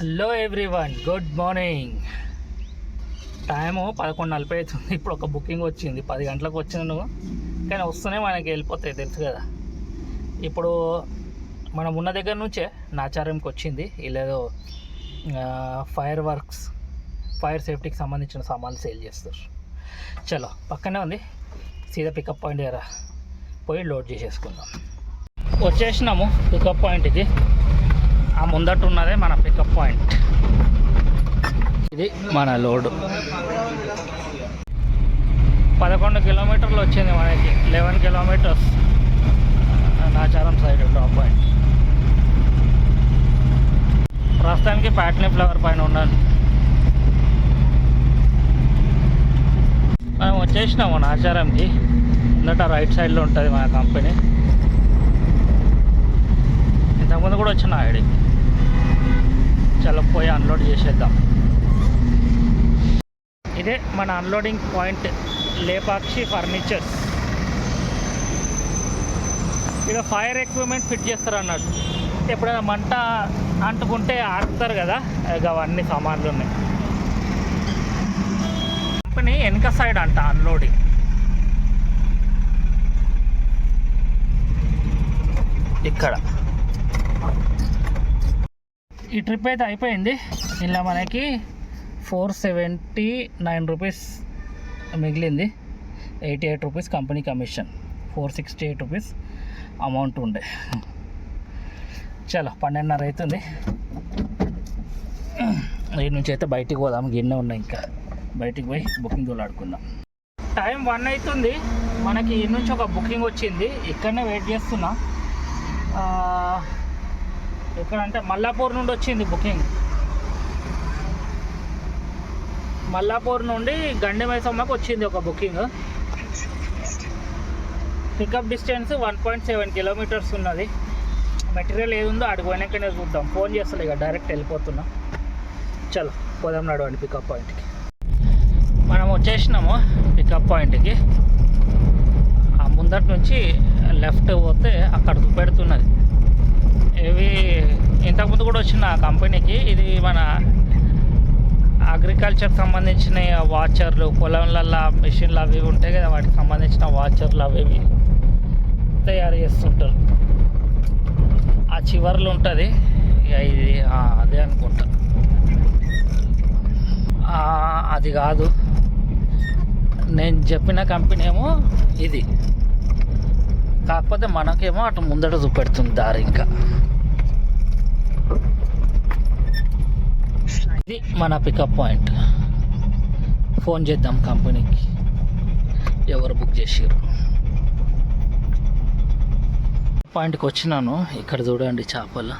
Hello everyone, good morning. Time 11:40 అవుతుంది. ఇప్పుడు ఒక బుకింగ్ వచ్చింది, 10 గంటలకు వచ్చినాను, కానీ వస్తూనే మనకి వెళ్ళిపోతాయి, తెలుసు కదా. ఇప్పుడు మనం ఉన్న దగ్గర నుంచే నాచారంకి వచ్చింది. ఇలాగో ఫైర్ సేఫ్టీకి సంబంధించిన సామాన్లు సేల్ చేస్తారు. చలో, పక్కనే ఉంది, సీదా పికప్ పాయింట్ దగ్గర పోయి లోడ్ చేసేసుకుందాం. వచ్చేసినాము పికప్ పాయింట్కి. ఆ ముందట ఉన్నదే మన పికప్ పాయింట్. ఇది మన లోడు 11 కిలోమీటర్లు వచ్చింది మనకి. 11 kilometres Nacharam side drop point. ప్రస్తుతానికి ప్యాట్నీ ఫ్లవర్ పైన ఉన్నాను. మనం వచ్చేసినాము నాచారంకి. ముందట రైట్ సైడ్లో ఉంటుంది మన కంపెనీ. ఇంతకుముందు కూడా వచ్చిన ఐడి. చలో, పోయి అన్లోడ్ చేసేద్దాం. ఇదే మన అన్లోడింగ్ పాయింట్, లేపాక్షి ఫర్నిచర్స్. ఇక్కడ ఫైర్ ఎక్విప్మెంట్ ఫిట్ చేస్తారు అన్నట్టు. ఎప్పుడైనా మంట అంటుకుంటే ఆడుతారు కదా, ఇక అవన్నీ సామాన్లు ఉన్నాయి. కంపెనీ వెనక సైడ్ అంట అన్లోడింగ్. ఇక్కడ ఈ ట్రిప్ అయితే అయిపోయింది. ఇలా మనకి 479 రూపీస్ మిగిలింది. 88 rupees company commission, 468 rupees amount ఉండే. చలో, 12:30 అవుతుంది. దీని నుంచి అయితే బయటికి పోదాం. గిన్నె ఉన్నాయి, ఇంకా బయటికి పోయి బుకింగ్ తోలాడుకుందాం. టైం 1 అవుతుంది. మనకి ఈ నుంచి ఒక బుకింగ్ వచ్చింది. ఇక్కడనే వెయిట్ చేస్తున్నా. ఎక్కడంటే మల్లాపూర్ నుండి వచ్చింది బుకింగ్. మల్లాపూర్ నుండి గండిమైసమ్మకు వచ్చింది ఒక బుకింగ్. పికప్ డిస్టెన్స్ 1.7 కిలోమీటర్స్ ఉన్నది. మెటీరియల్ ఏది ఉందో అడిగి పోయినాకనే చూద్దాం. ఫోన్ చేస్తలే, ఇక డైరెక్ట్ వెళ్ళిపోతున్నా. చలో, పోదాం నడవండి పికప్ పాయింట్కి. మనం వచ్చేసినాము పికప్ పాయింట్కి. ఆ ముందటి నుంచి లెఫ్ట్ పోతే అక్కడ చూపెడుతున్నది. ఇవి ఇంతకుముందు కూడా వచ్చిన కంపెనీకి. ఇది మన అగ్రికల్చర్కి సంబంధించిన వాచర్లు, పొలంలల్లో మిషన్లు అవి ఉంటాయి కదా, వాటికి సంబంధించిన వాచర్లు అవి తయారు చేస్తుంటారు. ఆ చివర్లు ఉంటుంది ఇది, అదే అనుకుంటా. అది కాదు, నేను చెప్పిన కంపెనీ ఏమో ఇది. కాకపోతే మనకేమో అటు ముందట చూపెడుతుంది దారి. ఇంకా ఇది మన పికప్ పాయింట్. ఫోన్ చేద్దాం కంపెనీకి, ఎవరు బుక్ చేసారు. పాయింట్కి వచ్చినాను. ఇక్కడ చూడండి చేపలు.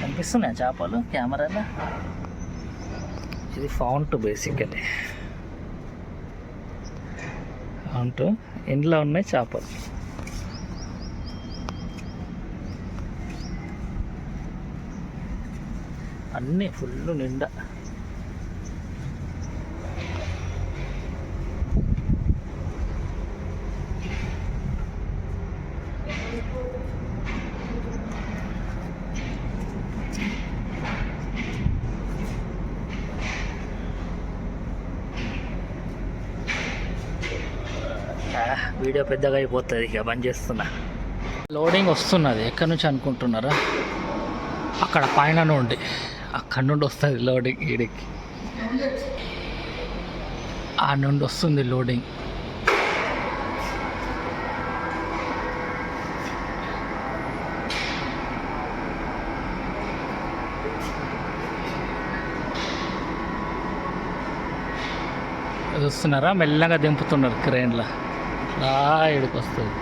కనిపిస్తున్నాయి చేపలు కెమెరాలో. ఇది ఫౌంట్, బేసికలీ ఫౌంట్. ఇంట్లో ఉన్నాయి చేపలు. అన్నీ ఫుల్ నిండా. వీడియో పెద్దగా అయిపోతుంది, ఇక బంద్ చేస్తున్నా. లోడింగ్ వస్తున్నది. ఎక్కడి నుంచి అనుకుంటున్నారా? అక్కడ పైన నుండి, అక్కడి నుండి వస్తుంది లోడింగ్. ఈడికి ఆ నుండి వస్తుంది లోడింగ్. చూస్తున్నారా, మెల్లగా దింపుతున్నారు క్రేన్లో. ఇడికి వస్తుంది.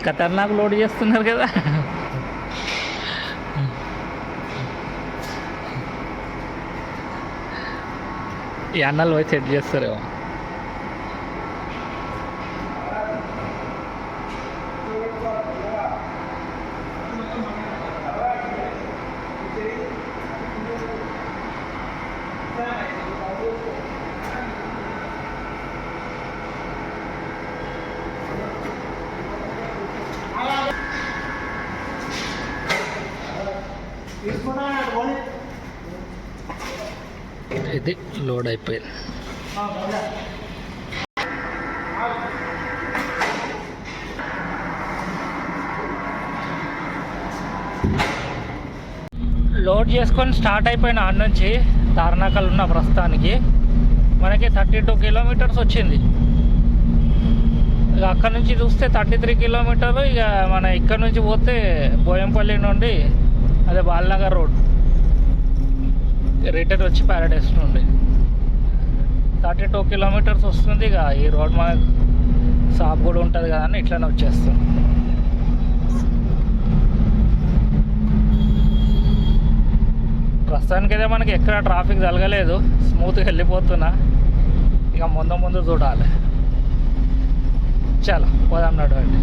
ఖతర్నాక్ లోడ్ చేస్తున్నారు కదా. ఈ అన్నలు పోయి సెట్ చేస్తారేమో. ఇది లోడ్ అయిపోయింది. లోడ్ చేసుకొని స్టార్ట్ అయిపోయిన ఆడ నుంచి తార్నాకల్ ఉన్న ప్రస్తుతానికి మనకి 32 కిలోమీటర్స్ వచ్చింది. ఇక అక్కడ నుంచి చూస్తే 33 కిలోమీటర్లు. ఇక మన ఇక్కడ నుంచి పోతే బోయంపల్లి నుండి అదే బాలనగర్ రోడ్ రిటర్న్ వచ్చి ప్యారడైస్ నుండి 32 కిలోమీటర్స్ వస్తుంది. ఇక ఈ రోడ్ మనకు షాప్ కూడా ఉంటుంది కదా అని ఇట్లానే వచ్చేస్తాం. ప్రస్తుతానికైతే మనకి ఎక్కడ ట్రాఫిక్ తగలలేదు, స్మూత్గా వెళ్ళిపోతున్నా. ఇక ముందు చూడాలి. చాలా పోదాం నడవండి.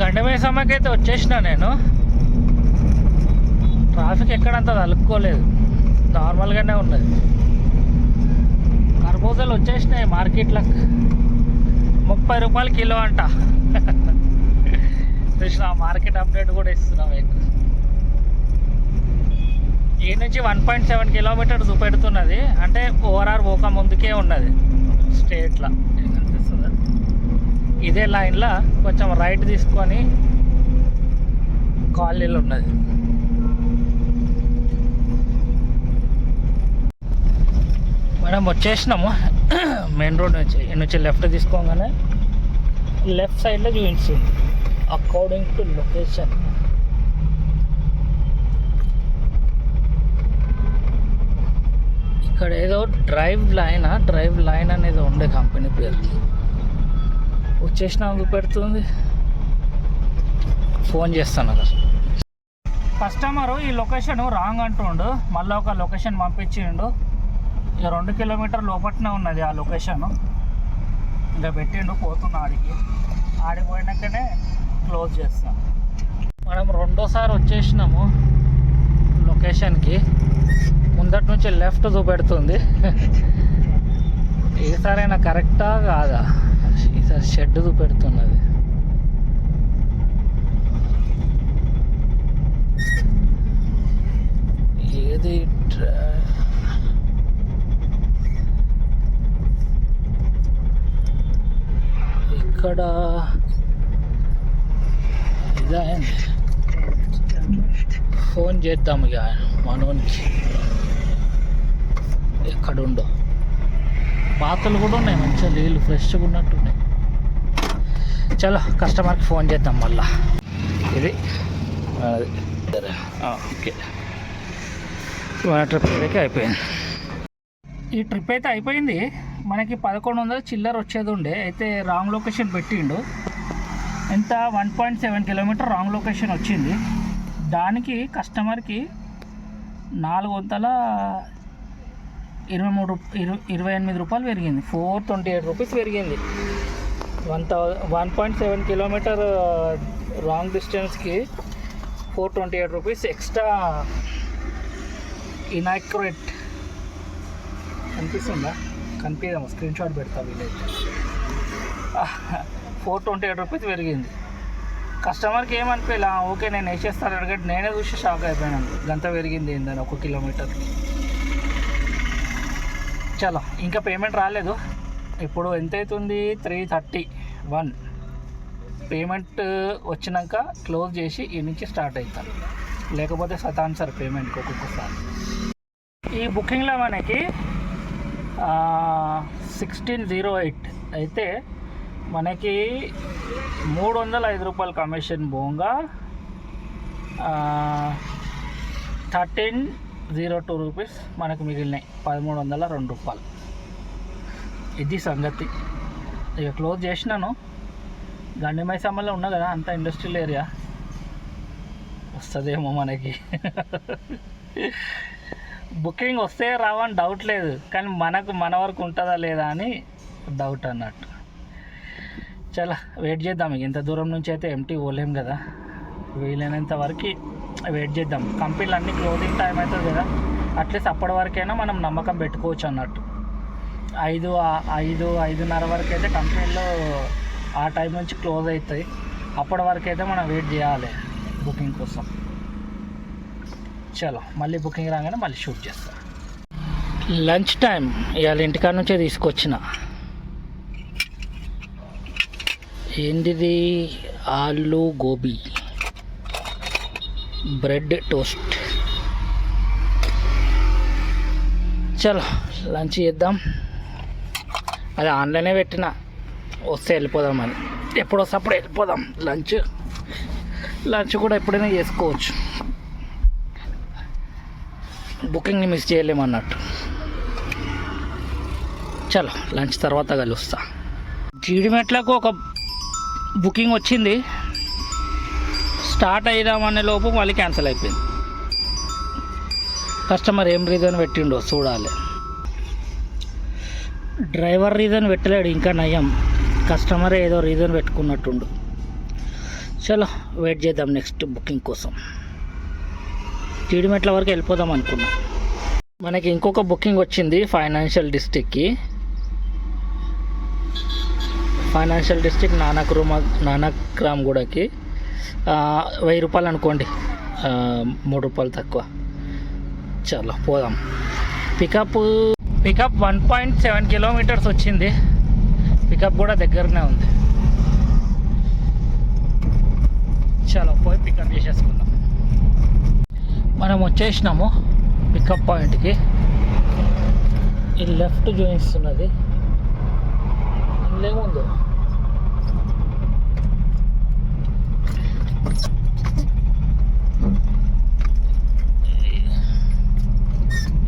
గండమేసమ్మకి అయితే వచ్చేసిన నేను. ట్రాఫిక్ ఎక్కడంతా తలుపుకోలేదు, నార్మల్గానే ఉన్నది. కర్బూజాలు వచ్చేసినాయి మార్కెట్లకు, 30 రూపాయలు కిలో అంట. చూసిన మార్కెట్ అప్డేట్ కూడా ఇస్తున్నాం మీకు. ఈ నుంచి 1.7 కిలోమీటర్ చూపెడుతున్నది, అంటే ఓవరాల్ పోక ముందుకే ఉన్నది స్ట్రేట్లో కనిపిస్తుంది. ఇదే లైన్లో కొంచెం రైట్ తీసుకొని కాలనీలు ఉన్నది. మనం వచ్చేసినాము మెయిన్ రోడ్ నుంచి. ఈ నుంచి లెఫ్ట్ తీసుకోగానే లెఫ్ట్ సైడ్లో చూపిస్తుంది అకార్డింగ్ టు లొకేషన్. ఇక్కడ ఏదో డ్రైవ్ లైన్ అనేది ఉండే కంపెనీ పేరు. వచ్చేసినా పెడుతుంది. ఫోన్ చేస్తాను అసలు. కస్టమరు ఈ లొకేషన్ రాంగ్ అంటుండు, మళ్ళీ ఒక లొకేషన్ పంపించిండు. ఇక 2 కిలోమీటర్ లోపట్నే ఉన్నది ఆ లొకేషన్. ఇంకా పెట్టిండు, పోతున్నా ఆడికి పోయినాకనే క్లోజ్ చేస్తాం. మనం రెండోసారి వచ్చేసినాము లొకేషన్కి. ముందటి నుంచి లెఫ్ట్ చూపెడుతుంది. ఈసారైనా కరెక్టా కాదా? ఈసారి షెడ్ చూపెడుతున్నది. ఏది ఇక్కడ ఇదా? ఫోన్ చేద్దాం ఇక మనోనికి ఎక్కడుండో. బాతులు కూడా ఉన్నాయి, మంచిగా నీళ్ళు ఫ్రెష్గా ఉన్నట్టున్నాయి. చలో కస్టమర్కి ఫోన్ చేద్దాం మళ్ళా. ఇది ఓకే, మన ట్రిప్ అయితే అయిపోయింది. ఈ ట్రిప్ అయితే అయిపోయింది. మనకి 1100 చిల్లర వచ్చేది ఉండే, అయితే రాంగ్ లొకేషన్ పెట్టిండు. ఎంత 1.7 కిలోమీటర్ రాంగ్ లొకేషన్ వచ్చింది. దానికి కస్టమర్కి 428 రూపాయలు పెరిగింది. 428 రూపీస్ పెరిగింది. 1.7 కిలోమీటర్ రాంగ్ డిస్టెన్స్కి 428 రూపీస్ ఎక్స్ట్రా ఇన్యాక్యురేట్ కనిపిస్తుందా? కనిపించదాము, స్క్రీన్ షాట్ పెడతా వీలైతే. 428 రూపీస్ పెరిగింది. కస్టమర్కి ఏమనిపించలే, ఓకే నేను వేసేస్తాను అడిగట్టు. నేనే చూసి షాక్ అయిపోయినాను, గంత పెరిగింది ఏందని 1 కిలోమీటర్కి. చలో ఇంకా పేమెంట్ రాలేదు. ఇప్పుడు ఎంత అవుతుంది? 3:31. పేమెంట్ వచ్చినాక క్లోజ్ చేసి ఈ నుంచి స్టార్ట్ అవుతాను, లేకపోతే సతాన్సర్ పేమెంట్కి ఒక్కొక్కసారి. ఈ బుకింగ్లో మనకి 1608 అయితే మనకి 305 రూపాయలు కమిషన్ పోగా 1302 రూపీస్ మనకు మిగిలినాయి. 1302 రూపాయలు. ఇది సంగతి. ఇక క్లోజ్ చేసినాను. గండిమైసమ్మలో ఉన్నా కదా, అంతా ఇండస్ట్రియల్ ఏరియా, వస్తుందేమో మనకి. బుకింగ్ వస్తే రావని డౌట్ లేదు, కానీ మన వరకు ఉంటుందా లేదా అని డౌట్ అన్నట్టు. చాలా వెయిట్ చేద్దాం. ఇంత దూరం నుంచి అయితే ఎంటీ పోలేం కదా, వీలైనంత వరకు వెయిట్ చేద్దాం. కంపెనీలు అన్నీ క్లోజింగ్ టైం అవుతుంది కదా, అట్లీస్ట్ అప్పటి వరకైనా మనం నమ్మకం పెట్టుకోవచ్చు అన్నట్టు. 5:30 వరకు అయితే కంపెనీలో ఆ టైం నుంచి క్లోజ్ అవుతాయి. అప్పటి వరకు అయితే మనం వెయిట్ చేయాలి బుకింగ్ కోసం. చలో మళ్ళీ బుకింగ్ రాగానే మళ్ళీ షూట్ చేస్తా. లంచ్ టైం ఇవాళ ఇంటికాడ నుంచే తీసుకొచ్చిన. ఏంటిది? ఆలు గోబీ, బ్రెడ్ టోస్ట్. చలో లంచ్ చేద్దాం. అది ఆన్లైనే పెట్టిన, వస్తే వెళ్ళిపోదామని. ఎప్పుడు వస్తే అప్పుడు వెళ్ళిపోదాం. లంచ్ కూడా ఎప్పుడైనా చేసుకోవచ్చు, బుకింగ్ని మిస్ చేయలేమన్నట్టు. చలో లంచ్ తర్వాత కలుస్తా. జీడిమెట్లకు ఒక బుకింగ్ వచ్చింది, స్టార్ట్ అయిదామనే లోపు మళ్ళీ క్యాన్సిల్ అయిపోయింది. కస్టమర్ ఏం రీజన్ పెట్టిండో చూడాలి. డ్రైవర్ రీజన్ పెట్టలేడు, ఇంకా నయం. కస్టమర్ ఏదో రీజన్ పెట్టుకున్నట్టుండు. చలో వెయిట్ చేద్దాం నెక్స్ట్ బుకింగ్ కోసం. జీడిమెట్ల వరకు వెళ్ళిపోదాం అనుకున్నాం. మనకి ఇంకొక బుకింగ్ వచ్చింది ఫైనాన్షియల్ డిస్ట్రిక్ట్కి. ఫైనాన్షియల్ డిస్ట్రిక్ట్ నానక్రామ్ గూడకి 1000 రూపాయలు అనుకోండి, 3 రూపాయలు తక్కువ. చలో పోదాం. పికప్ 1.7 కిలోమీటర్స్ వచ్చింది. పికప్ కూడా దగ్గరనే ఉంది. చలో పోయి పికప్ చేసేసుకుందాం. మనం వచ్చేసినాము పికప్ పాయింట్కి. ఈ లెఫ్ట్ చూపిస్తున్నది, ఇందులో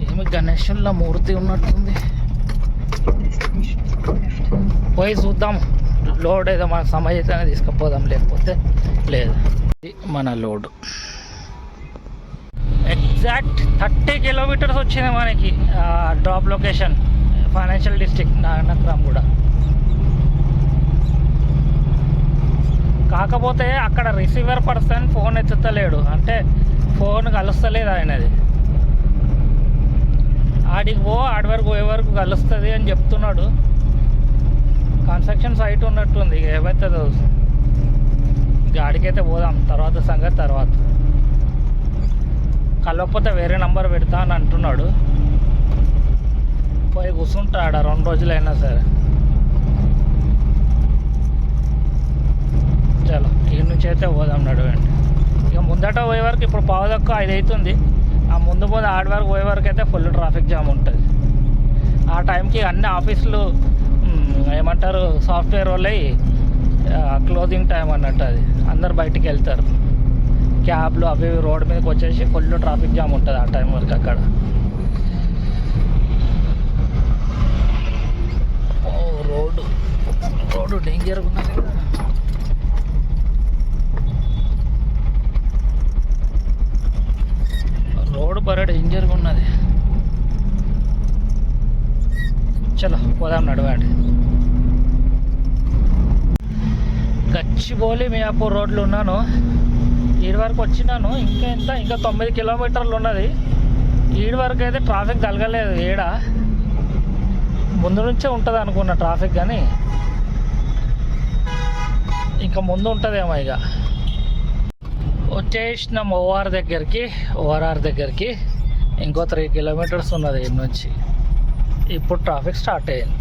ఏమి గణేశుల మూర్తి ఉన్నట్టుంది. పోయి చూద్దాం. లోడ్ ఏదో మన సమయతనే తీసుకుపోదాం, లేకపోతే లేదు. ఇది మన లోడ్. ఎగ్జాక్ట్ 30 కిలోమీటర్స్ వచ్చింది మనకి drop location, financial district Nanakram కూడా. కాకపోతే అక్కడ రిసీవర్ పర్సన్ ఫోన్ ఎత్తుతలేడు, అంటే ఫోన్ కలుస్తలేదు ఆయనది. ఆడికి ఆడి వరకు పోయే వరకు కలుస్తుంది అని చెప్తున్నాడు. కన్స్ట్రక్షన్ సైట్ ఉన్నట్టుంది, ఏమవుతుందో. గాడికైతే పోదాం, తర్వాత సంగతి తర్వాత. కలవకపోతే వేరే నంబర్ పెడతా అని అంటున్నాడు. పోయి కూర్చుంటాడ 2 రోజులైనా సరే. చలో ఈ నుంచి అయితే పోదాం, నడవండి. ఇక ముందట పోయే వరకు ఇప్పుడు 4:15 అవుతుంది. ఆ ముందు ఆడి వరకు పోయే వరకు అయితే ఫుల్ ట్రాఫిక్ జామ్ ఉంటుంది. ఆ టైంకి అన్ని ఆఫీసులు ఏమంటారు, సాఫ్ట్వేర్ వాళ్ళవి క్లోజింగ్ టైం అన్నట్టు. అది అందరు బయటికి వెళ్తారు. క్యాబ్లు అవి రోడ్ మీదకి వచ్చేసి ఫుల్ ట్రాఫిక్ జామ్ ఉంటుంది ఆ టైం వరకు అక్కడ. రోడ్డు డేంజర్గా ఉన్నది. రోడ్డు బరే డేంజర్గా ఉన్నది. చలో పోదాం, నడవండి. గచ్చిబౌలి మియాపూర్ రోడ్లు ఉన్నాను. ఈడి వరకు వచ్చినాను. ఇంకా 9 కిలోమీటర్లు ఉన్నది. ఈడి వరకు అయితే ట్రాఫిక్ కలగలేదు. ఏడ ముందు నుంచే ఉంటుంది అనుకున్న ట్రాఫిక్, కానీ ఇంకా ముందు ఉంటుందేమో. ఇక వచ్చేసినాం ఓఆర్ఆర్ దగ్గరికి. ఇంకో 3 కిలోమీటర్స్ ఉన్నది ఇటు నుంచి. ఇప్పుడు ట్రాఫిక్ స్టార్ట్ అయ్యింది.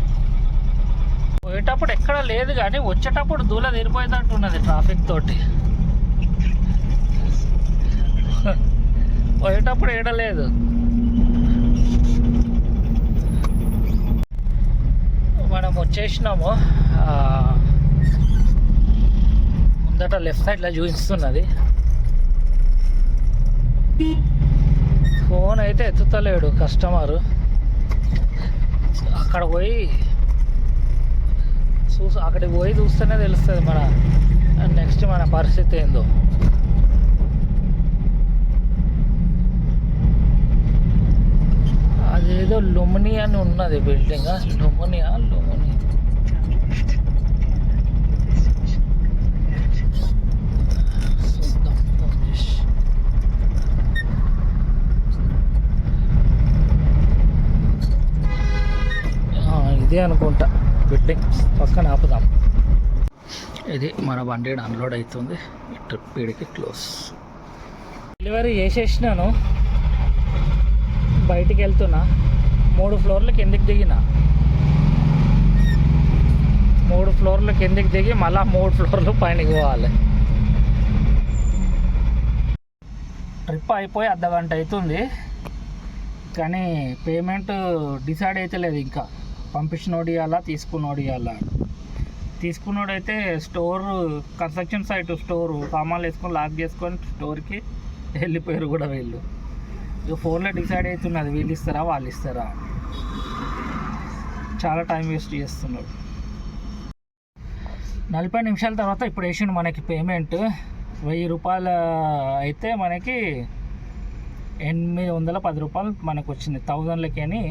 పోయేటప్పుడు ఎక్కడ లేదు, కానీ వచ్చేటప్పుడు దూల తీరిపోయేటట్టు ఉన్నది ట్రాఫిక్ తోటి. పోయేటప్పుడు ఏడలేదు. మనం వచ్చేసినాము. ముందట లెఫ్ట్ సైడ్లో చూపిస్తున్నది. ఫోన్ అయితే ఎత్తుతలేడు కస్టమరు. అక్కడికి పోయి చూస్తేనే తెలుస్తుంది నెక్స్ట్ మన పరిస్థితి ఏందో. అదేదో లుమిని అని ఉన్నది బిల్డింగ్. లుమిని ఇదే అనుకుంటా బిల్డింగ్. పక్కన ఆపుదాం. ఇది మన బండి అన్లోడ్ అవుతుంది. ట్రిప్ వీడికి క్లోజ్. డెలివరీ చేసేసినాను. బయటికి వెళ్తున్నా, 3 ఫ్లోర్లు కిందికి దిగిన, 3 ఫ్లోర్లు కిందికి దిగి మళ్ళీ 3 ఫ్లోర్లు పైనకి పోవాలి. ట్రిప్ అయిపోయి అర్ధగంట అవుతుంది, కానీ పేమెంట్ డిసైడ్ అయితే లేదు ఇంకా. పంపించినోడు ఇవ్వాలా, తీసుకున్నోడు ఇవ్వాలా. తీసుకున్నోడైతే స్టోర్, కన్స్ట్రక్షన్ సైట్ స్టోరు సామాన్లు వేసుకొని లాక్ చేసుకొని స్టోర్కి వెళ్ళిపోయారు కూడా వీళ్ళు. ఇక ఫోన్లో డిసైడ్ అవుతున్నది వీళ్ళు ఇస్తారా వాళ్ళు ఇస్తారా. చాలా టైం వేస్ట్ చేస్తున్నాడు. 40 నిమిషాల తర్వాత ఇప్పుడు వేసిండు మనకి పేమెంట్. 1000 రూపాయలు అయితే మనకి 810 రూపాయలు మనకు వచ్చింది 1000లకి అని.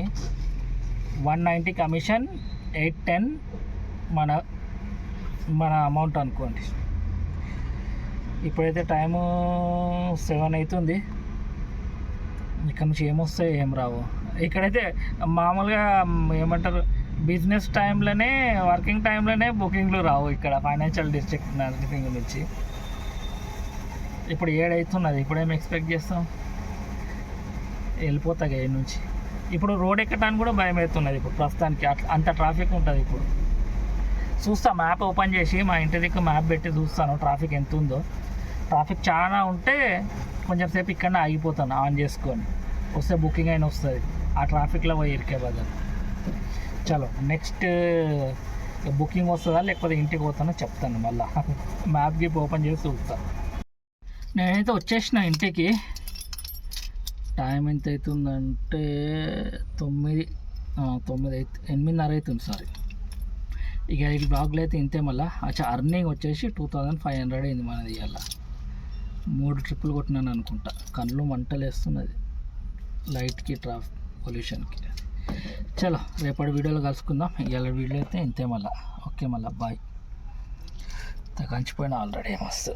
190 కమిషన్, 810 మన అమౌంట్ అనుకోండి. ఇప్పుడైతే టైము 7 అవుతుంది. ఇక్కడ నుంచి ఏమొస్తాయి ఏం రావు. ఇక్కడైతే మామూలుగా ఏమంటారు, బిజినెస్ టైంలోనే, వర్కింగ్ టైంలోనే బుకింగ్లు రావు ఇక్కడ ఫైనాన్షియల్ డిస్ట్రిక్ట్ నర్సింగ్ నుంచి. ఇప్పుడు 7 అవుతున్నది, ఇప్పుడేం ఎక్స్పెక్ట్ చేస్తాం, వెళ్ళిపోతాయి ఏడు నుంచి. ఇప్పుడు రోడ్ ఎక్కడానికి కూడా భయం అవుతున్నది ఇప్పుడు ప్రస్తుతానికి, అంత ట్రాఫిక్ ఉంటుంది. ఇప్పుడు చూస్తా, మ్యాప్ ఓపెన్ చేసి మా ఇంటి దగ్గర మ్యాప్ పెట్టి చూస్తాను ట్రాఫిక్ ఎంత ఉందో. ట్రాఫిక్ చాలా ఉంటే కొంచెం సేపు ఇక్కడనే ఆగిపోతాను ఆన్ చేసుకొని, వస్తే బుకింగ్ అయినా వస్తుంది. ఆ ట్రాఫిక్లో పోయి ఇరికే బదులు. చలో నెక్స్ట్ బుకింగ్ వస్తుందా లేకపోతే ఇంటికి పోతానో చెప్తాను మళ్ళీ. మ్యాప్ గిప్ ఓపెన్ చేసి చూస్తాను. నేనైతే వచ్చేసిన ఇంటికి. టైం ఎంత అవుతుందంటే 8:30 అవుతుంది. సారీ, ఇక ఈ బ్లాగ్లో అయితే ఇంతే. మళ్ళీ అర్నింగ్ వచ్చేసి 2500 అయింది మనది. ఇవాళ 3 ట్రిప్పులు కొట్టినాను అనుకుంటా. కళ్ళు మంటలు వేస్తున్నది లైట్కి, ట్రాఫిక్ పొల్యూషన్కి. చలో రేపటి వీడియోలో కలుసుకుందాం. ఇవాళ వీడియో అయితే ఇంతే మళ్ళీ. ఓకే, మళ్ళీ బాయ్. కంచిపోయినా ఆల్రెడీ మస్తు.